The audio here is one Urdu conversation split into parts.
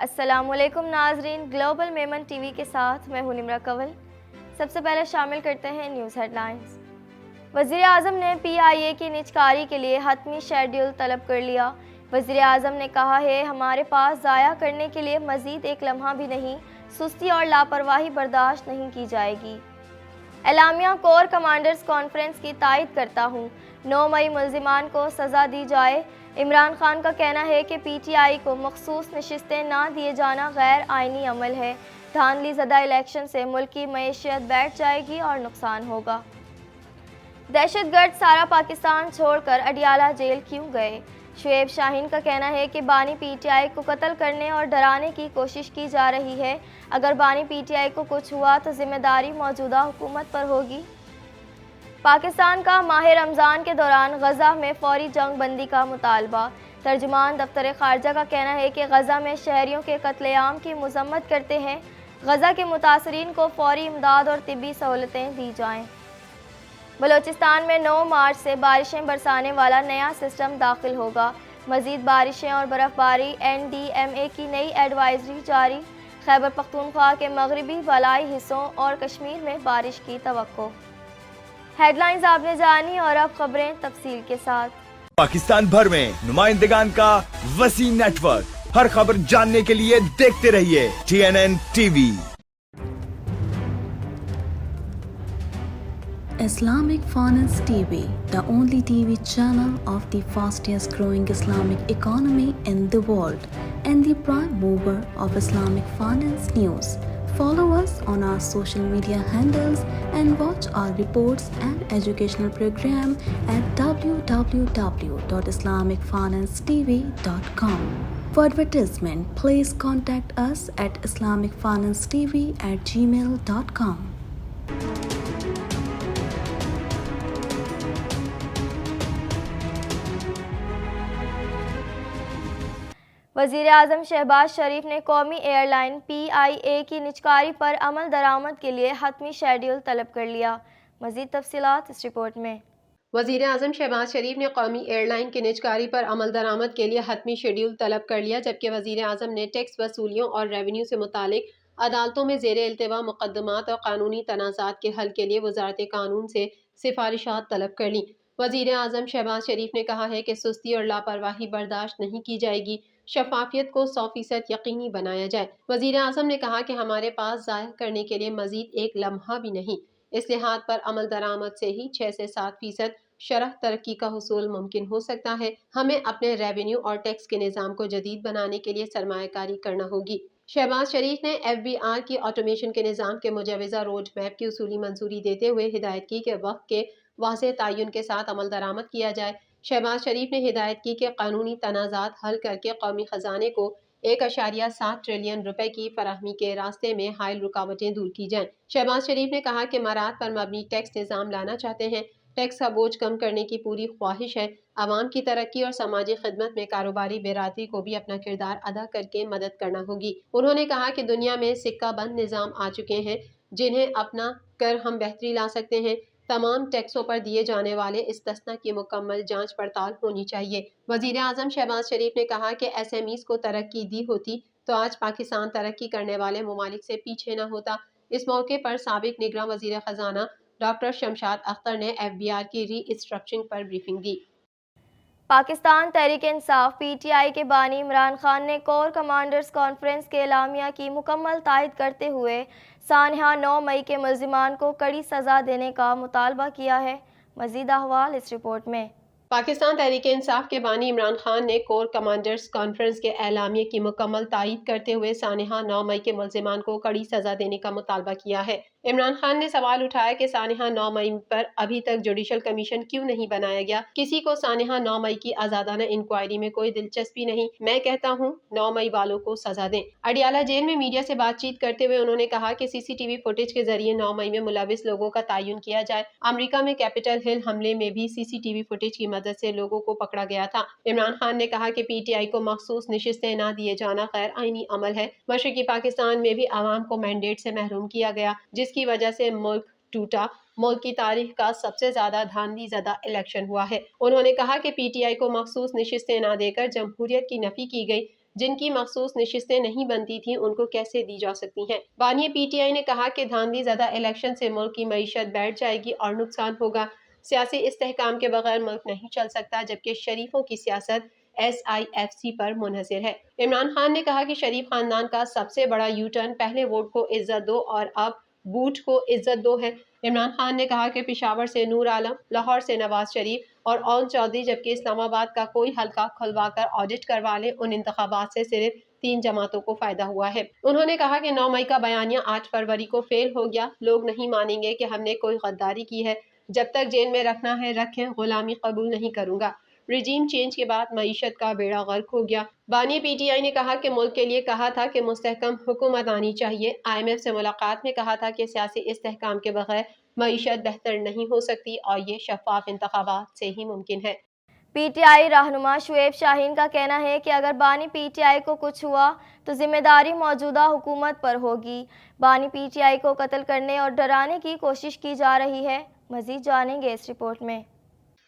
السلام علیکم ناظرین، گلوبل میمن ٹی وی کے ساتھ میں ہوں نمرہ کنول۔ سب سے پہلے شامل کرتے ہیں نیوز ہیڈ لائنز۔ وزیر اعظم نے پی آئی اے کی نجکاری کے لیے حتمی شیڈول طلب کر لیا۔ وزیر اعظم نے کہا ہے، ہمارے پاس ضائع کرنے کے لیے مزید ایک لمحہ بھی نہیں، سستی اور لاپرواہی برداشت نہیں کی جائے گی۔ اعلامیہ کور کمانڈرز کانفرنس کی تائید کرتا ہوں، 9 مئی ملزمان کو سزا دی جائے۔ عمران خان کا کہنا ہے کہ پی ٹی آئی کو مخصوص نشستیں نہ دیے جانا غیر آئینی عمل ہے۔ دھاندلی زدہ الیکشن سے ملک کی معیشت بیٹھ جائے گی اور نقصان ہوگا۔ دہشت گرد سارا پاکستان چھوڑ کر اڈیالہ جیل کیوں گئے؟ شعیب شاہین کا کہنا ہے کہ بانی پی ٹی آئی کو قتل کرنے اور ڈرانے کی کوشش کی جا رہی ہے۔ اگر بانی پی ٹی آئی کو کچھ ہوا تو ذمہ داری موجودہ حکومت پر ہوگی۔ پاکستان کا ماہ رمضان کے دوران غزہ میں فوری جنگ بندی کا مطالبہ۔ ترجمان دفتر خارجہ کا کہنا ہے کہ غزہ میں شہریوں کے قتل عام کی مذمت کرتے ہیں۔ غزہ کے متاثرین کو فوری امداد اور طبی سہولتیں دی جائیں۔ بلوچستان میں 9 مارچ سے بارشیں برسانے والا نیا سسٹم داخل ہوگا۔ مزید بارشیں اور برف باری، این ڈی ایم اے کی نئی ایڈوائزری جاری۔ خیبر پختونخوا کے مغربی بالائی حصوں اور کشمیر میں بارش کی توقع۔ ہیڈ لائنز آپ نے جانی اور اب خبریں تفصیل کے ساتھ۔ پاکستان بھر میں نمائندگان کا وسیع نیٹ ورک، ہر خبر جاننے کے لیے دیکھتے رہیے TNN TV۔ Islamic Finance TV, the only TV channel of the fastest growing Islamic economy in the world and the prime mover of Islamic finance news. Follow us on our social media handles and watch our reports and educational program at www.islamicfinancetv.com. For advertisement, please contact us at islamicfinancetv@gmail.com. وزیر اعظم شہباز شریف نے قومی ایئر لائن پی آئی اے کی نجکاری پر عمل درآمد کے لیے حتمی شیڈول طلب کر لیا۔ مزید تفصیلات اس رپورٹ میں۔ وزیر اعظم شہباز شریف نے قومی ایئر لائن کی نجکاری پر عمل درآمد کے لیے حتمی شیڈول طلب کر لیا، جبکہ وزیر اعظم نے ٹیکس وصولیوں اور ریونیو سے متعلق عدالتوں میں زیر التوا مقدمات اور قانونی تنازعات کے حل کے لیے وزارت قانون سے سفارشات طلب کر لیں۔ وزیر اعظم شہباز شریف نے کہا ہے کہ سستی اور لاپرواہی برداشت نہیں کی جائے گی، شفافیت کو 100% یقینی بنایا جائے۔ وزیر اعظم نے کہا کہ ہمارے پاس ضائع کرنے کے لیے مزید ایک لمحہ بھی نہیں، اصلاحات پر عمل درآمد سے ہی 6 سے 7% شرح ترقی کا حصول ممکن ہو سکتا ہے۔ ہمیں اپنے ریونیو اور ٹیکس کے نظام کو جدید بنانے کے لیے سرمایہ کاری کرنا ہوگی۔ شہباز شریف نے FBR کی آٹومیشن کے نظام کے مجوزہ روڈ میپ کی اصولی منظوری دیتے ہوئے ہدایت کی کہ وقت کے واضح تعین کے ساتھ عمل درآمد کیا جائے۔ شہباز شریف نے ہدایت کی کہ قانونی تنازعات حل کر کے قومی خزانے کو 1.7 ٹریلین روپے کی فراہمی کے راستے میں حائل رکاوٹیں دور کی جائیں۔ شہباز شریف نے کہا کہ مراعات پر مبنی ٹیکس نظام لانا چاہتے ہیں، ٹیکس کا بوجھ کم کرنے کی پوری خواہش ہے، عوام کی ترقی اور سماجی خدمت میں کاروباری برادری کو بھی اپنا کردار ادا کر کے مدد کرنا ہوگی۔ انہوں نے کہا کہ دنیا میں سکہ بند نظام آ چکے ہیں جنہیں اپنا کر ہم بہتری لا سکتے ہیں۔ تمام ٹیکسوں پر دیے جانے والے استثنا کی مکمل جانچ پڑتال ہونی چاہیے۔ وزیر اعظم شہباز شریف نے کہا کہ SMEs کو ترقی دی ہوتی تو آج پاکستان ترقی کرنے والے ممالک سے پیچھے نہ ہوتا۔ اس موقع پر سابق نگراں وزیر خزانہ ڈاکٹر شمشاد اختر نے FBR کی ری structuring per briefing the. Pakistan Tehreek Insaf P T I کے بانی عمران خان نے کور کمانڈرز کانفرنس کے اعلامیہ کی مکمل تائید کرتے ہوئے سانحہ 9 مئی کے ملزمان کو کڑی سزا دینے کا مطالبہ کیا ہے۔ مزید احوال اس رپورٹ میں۔ پاکستان تحریک انصاف کے بانی عمران خان نے کور کمانڈرز کانفرنس کے اعلامیے کی مکمل تائید کرتے ہوئے سانحہ 9 مئی کے ملزمان کو کڑی سزا دینے کا مطالبہ کیا ہے۔ عمران خان نے سوال اٹھایا کہ سانحہ 9 مئی پر ابھی تک جوڈیشل کمیشن کیوں نہیں بنایا گیا؟ کسی کو سانحہ 9 مئی کی آزادانہ انکوائری میں کوئی دلچسپی نہیں۔ میں کہتا ہوں 9 مئی والوں کو سزا دیں۔ اڈیالہ جیل میں میڈیا سے بات چیت کرتے ہوئے انہوں نے کہا کہ CCTV فوٹیج کے ذریعے 9 مئی میں ملوث لوگوں کا تعین کیا جائے۔ امریکہ میں کیپٹل ہل حملے میں بھی CCTV فوٹیج کی مدد سے لوگوں کو پکڑا گیا تھا۔ عمران خان نے کہا کہ PTI کو مخصوص نشستیں نہ دیے جانا غیر آئینی عمل ہے۔ مشرقی پاکستان میں بھی عوام کو مینڈیٹ سے محروم کیا گیا، جس کی وجہ سے ملک ٹوٹا۔ ملک کی تاریخ کا سب سے زیادہ دھاندلی زدہ الیکشن ہوا ہے۔ انہوں نے کہا کہ PTI کو مخصوص نشستیں نہ دے کر جمہوریت کی نفی کی گئی۔ جن کی مخصوص نشستیں نہیں بنتی تھیں ان کو کیسے دی جا سکتی ہیں۔ بانی پی ٹی آئی نے کہا کہ دھاندلی زدہ الیکشن سے ملک کی معیشت بیٹھ جائے گی اور نقصان ہوگا۔ سیاسی استحکام کے بغیر ملک نہیں چل سکتا، جبکہ شریفوں کی سیاست SIFC پر منحصر ہے۔ عمران خان نے کہا کہ شریف خاندان کا سب سے بڑا یو ٹرن پہلے ووٹ کو عزت دو اور اب بوٹ کو عزت دو ہے۔ عمران خان نے کہا کہ پشاور سے نور عالم، لاہور سے نواز شریف اور اون چودھری، جبکہ اسلام آباد کا کوئی حلقہ کھلوا کر آڈٹ کروا لے، ان انتخابات سے صرف 3 جماعتوں کو فائدہ ہوا ہے۔ انہوں نے کہا کہ 9 مئی کا بیانیہ 8 فروری کو فیل ہو گیا، لوگ نہیں مانیں گے کہ ہم نے کوئی غداری کی ہے، جب تک جیل میں رکھنا ہے رکھیں، غلامی قبول نہیں کروں گا۔ رجیم چینج کے بعد معیشت کا بیڑا غرق ہو گیا۔ بانی پی ٹی آئی نے کہا کہ ملک کے لیے کہا تھا کہ مستحکم حکومت آنی چاہیے۔ IMF سے ملاقات میں کہا تھا کہ سیاسی استحکام کے بغیر معیشت بہتر نہیں ہو سکتی اور یہ شفاف انتخابات سے ہی ممکن ہے۔ پی ٹی آئی رہنما شعیب شاہین کا کہنا ہے کہ اگر بانی پی ٹی آئی کو کچھ ہوا تو ذمہ داری موجودہ حکومت پر ہوگی۔ بانی پی ٹی آئی کو قتل کرنے اور ڈرانے کی کوشش کی جا رہی ہے، مزید جانیں گے اس رپورٹ میں۔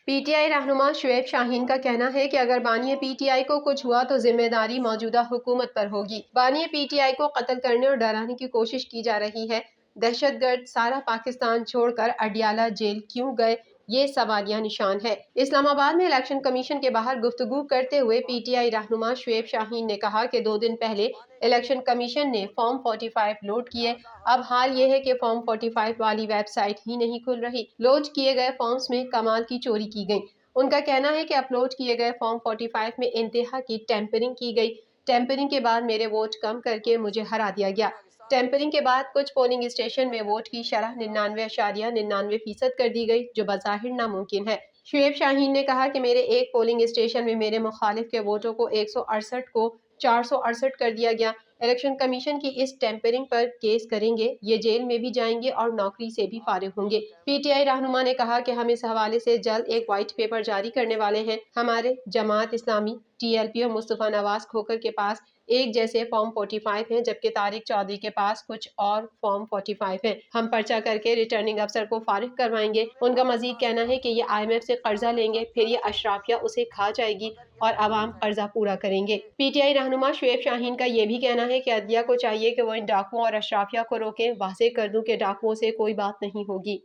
پی ٹی آئی رہنما شعیب شاہین کا کہنا ہے کہ اگر بانی پی ٹی آئی کو کچھ ہوا تو ذمہ داری موجودہ حکومت پر ہوگی۔ بانی پی ٹی آئی کو قتل کرنے اور ڈرانے کی کوشش کی جا رہی ہے۔ دہشت گرد سارا پاکستان چھوڑ کر اڈیالہ جیل کیوں گئے، یہ سوالیہ نشان ہے۔ اسلام آباد میں الیکشن کمیشن کے باہر گفتگو کرتے ہوئے پی ٹی آئی رہنما شعیب شاہین نے کہا کہ 2 دن پہلے الیکشن کمیشن نے فارم 45 لوڈ کیے، اب حال یہ ہے کہ فارم 45 والی ویب سائٹ ہی نہیں کھل رہی۔ لوڈ کیے گئے فارمز میں کمال کی چوری کی گئی۔ ان کا کہنا ہے کہ اپلوڈ کیے گئے فارم 45 میں انتہا کی ٹیمپرنگ کی گئی۔ ٹیمپرنگ کے بعد میرے ووٹ کم کر کے مجھے ہرا دیا گیا۔ ٹیمپرنگ کے بعد کچھ پولنگ اسٹیشن میں ووٹ کی شرح 99.99% کر دی گئی، جو بظاہر ناممکن ہے۔ شعیب شاہین نے کہا کہ میرے ایک پولنگ اسٹیشن میں میرے مخالف کے ووٹوں کو 168 کو 468 کر دیا گیا۔ الیکشن کمیشن کی اس ٹیمپرنگ پر کیس کریں گے، یہ جیل میں بھی جائیں گے اور نوکری سے بھی فارغ ہوں گے۔ پی ٹی آئی رہنما نے کہا کہ ہم اس حوالے سے جلد ایک وائٹ پیپر جاری کرنے والے ہیں۔ ہمارے جماعت اسلامی، TLP اور مصطفیٰ نواز کھوکھر کے پاس ایک جیسے فارم 45 ہیں، جبکہ طارق چودھری کے پاس کچھ اور فارم 45 ہیں۔ ہم پرچہ کر کے ریٹرننگ افسر کو فارغ کروائیں گے۔ ان کا مزید کہنا ہے کہ یہ IMF سے قرضہ لیں گے، پھر یہ اشرافیہ اسے کھا جائے گی اور عوام قرضہ پورا کریں گے۔ پی ٹی آئی رہنما شعیب شاہین کا یہ بھی کہنا ہے کہ عدلیہ کو چاہیے کہ وہ ان ڈاکوؤں اور اشرافیہ کو روکیں۔ واضح کر دوں کہ ڈاکوؤں سے کوئی بات نہیں ہوگی۔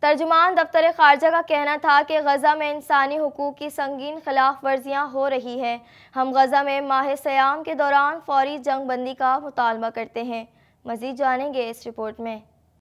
ترجمان دفتر خارجہ کا کہنا تھا کہ غزہ میں انسانی حقوق کی سنگین خلاف ورزیاں ہو رہی ہیں۔ ہم غزہ میں ماہ سیام کے دوران فوری جنگ بندی کا مطالبہ کرتے ہیں، مزید جانیں گے اس رپورٹ میں۔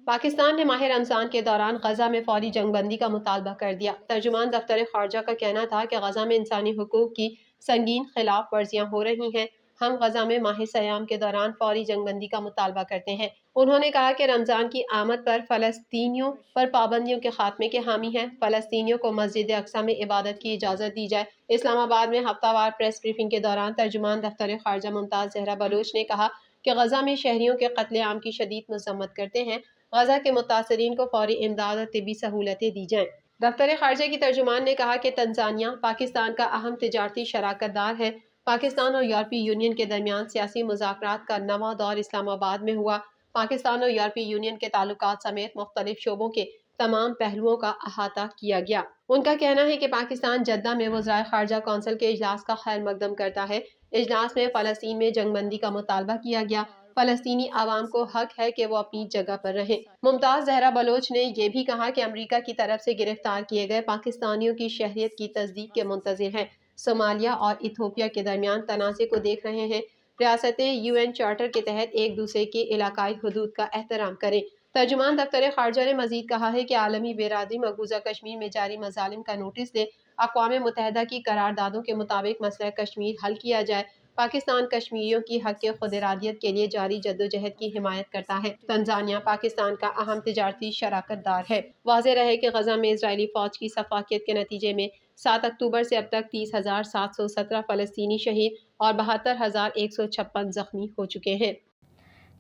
پاکستان نے ماہ رمضان کے دوران غزہ میں فوری جنگ بندی کا مطالبہ کر دیا۔ ترجمان دفتر خارجہ کا کہنا تھا کہ غزہ میں انسانی حقوق کی سنگین خلاف ورزیاں ہو رہی ہیں، ہم غزہ میں ماہ سیام کے دوران فوری جنگ بندی کا مطالبہ کرتے ہیں۔ انہوں نے کہا کہ رمضان کی آمد پر فلسطینیوں پر پابندیوں کے خاتمے کے حامی ہیں۔ فلسطینیوں کو مسجد اقصیٰ میں عبادت کی اجازت دی جائے۔ اسلام آباد میں ہفتہ وار پریس بریفنگ کے دوران ترجمان دفتر خارجہ ممتاز زہرا بلوچ نے کہا کہ غزہ میں شہریوں کے قتل عام کی شدید مذمت کرتے ہیں۔ غزہ کے متاثرین کو فوری امداد اور طبی سہولتیں دی جائیں۔ دفتر خارجہ کی ترجمان نے کہا کہ تنزانیہ پاکستان کا اہم تجارتی شراکت دار ہے۔ پاکستان اور یورپی یونین کے درمیان سیاسی مذاکرات کا نواں دور اسلام آباد میں ہوا۔ پاکستان اور یورپی یونین کے تعلقات سمیت مختلف شعبوں کے تمام پہلوؤں کا احاطہ کیا گیا۔ ان کا کہنا ہے کہ پاکستان جدہ میں وزرائے خارجہ کونسل کے اجلاس کا خیر مقدم کرتا ہے۔ اجلاس میں فلسطین میں جنگ بندی کا مطالبہ کیا گیا۔ فلسطینی عوام کو حق ہے کہ وہ اپنی جگہ پر رہیں۔ ممتاز زہرا بلوچ نے یہ بھی کہا کہ امریکہ کی طرف سے گرفتار کیے گئے پاکستانیوں کی شہریت کی تصدیق کے منتظر ہیں۔ صومالیہ اور ایتھوپیا کے درمیان تنازع کو دیکھ رہے ہیں۔ ریاستیں UN چارٹر کے تحت ایک دوسرے کی علاقائی حدود کا احترام کریں۔ ترجمان دفتر خارجہ نے مزید کہا ہے کہ عالمی برادری مقبوضہ کشمیر میں جاری مظالم کا نوٹس لے، اقوام متحدہ کی قراردادوں کے مطابق مسئلہ کشمیر حل کیا جائے۔ پاکستان کشمیریوں کی حق خود ارادیت کے لیے جاری جدوجہد کی حمایت کرتا ہے۔ تنزانیہ پاکستان کا اہم تجارتی شراکت دار ہے۔ واضح رہے کہ غزہ میں اسرائیلی فوج کی سفاکیت کے نتیجے میں 7 اکتوبر سے اب تک 30,717 فلسطینی شہید اور 72,156 زخمی ہو چکے ہیں۔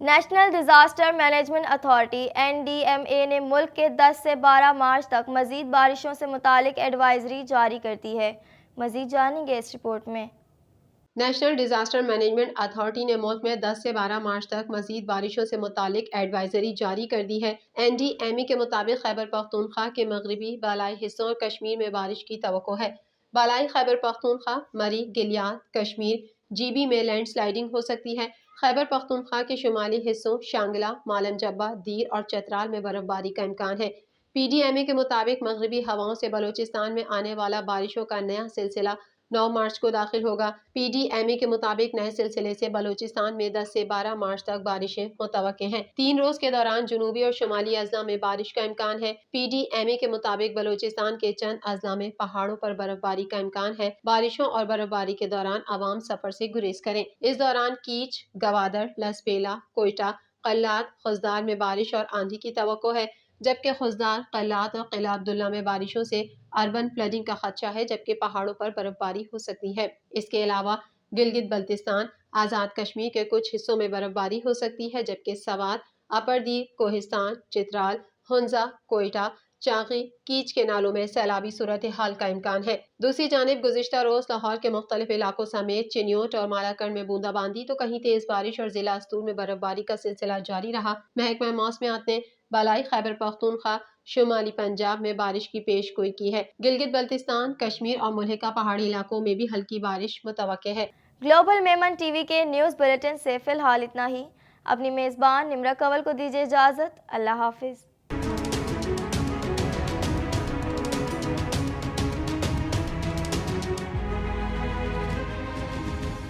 National disaster management authority NDMA نے ملک کے 10 سے 12 مارچ تک مزید بارشوں سے متعلق ایڈوائزری جاری کر دی ہے، مزید جانیں گے اس رپورٹ میں۔ نیشنل ڈیزاسٹر مینجمنٹ اتھارٹی نے ملک میں 10 سے 12 مارچ تک مزید بارشوں سے متعلق ایڈوائزری جاری کر دی ہے۔ NDMA کے مطابق خیبر پختونخوا کے مغربی بالائی حصوں اور کشمیر میں بارش کی توقع ہے۔ بالائی خیبر پختونخوا، مری، گلیاد، کشمیر، GB میں لینڈ سلائیڈنگ ہو سکتی ہے۔ خیبر پختونخوا کے شمالی حصوں شانگلہ، مالم جبہ، دیر اور چترال میں برف باری کا امکان ہے۔ PDMA کے مطابق مغربی ہواؤں سے بلوچستان میں آنے والا بارشوں کا نیا سلسلہ 9 مارچ کو داخل ہوگا۔ PDMA کے مطابق نئے سلسلے سے بلوچستان میں 10 سے 12 مارچ تک بارشیں متوقع ہیں۔ 3 روز کے دوران جنوبی اور شمالی اضلاع میں بارش کا امکان ہے۔ PDMA کے مطابق بلوچستان کے چند اضلاع میں پہاڑوں پر برف باری کا امکان ہے۔ بارشوں اور برف باری کے دوران عوام سفر سے گریز کریں۔ اس دوران کیچ، گوادر، لسپیلا، کوئٹہ، قلات، خضدار میں بارش اور آندھی کی توقع ہے، جبکہ خضدار، قلات اور قلعہ عبداللہ میں بارشوں سے اربن فلڈنگ کا خدشہ ہے، جبکہ پہاڑوں پر برف باری ہو سکتی ہے۔ اس کے علاوہ گلگت بلتستان، آزاد کشمیر کے کچھ حصوں میں برف باری ہو سکتی ہے، جبکہ سوات، اپر دیر، کوہستان، چترال، ہنزا، کوئٹہ، چاغی، کیچ کے نالوں میں سیلابی صورتحال کا امکان ہے۔ دوسری جانب گزشتہ روز لاہور کے مختلف علاقوں سمیت چنیوٹ اور مالاکنڈ میں بوندا باندی تو کہیں تیز بارش اور ضلع استور میں برف باری کا سلسلہ جاری رہا۔ محکمہ موسمیات نے بالائی خیبر پختونخوا، شمالی پنجاب میں بارش کی پیش گوئی کی ہے۔ گلگت بلتستان، کشمیر اور ملحقہ پہاڑی علاقوں میں بھی ہلکی بارش متوقع ہے۔ گلوبل میمن ٹی وی کے نیوز بلیٹن سے فی الحال اتنا ہی۔ اپنی میزبان نمرہ کنول کو دیجیے اجازت۔ اللہ حافظ۔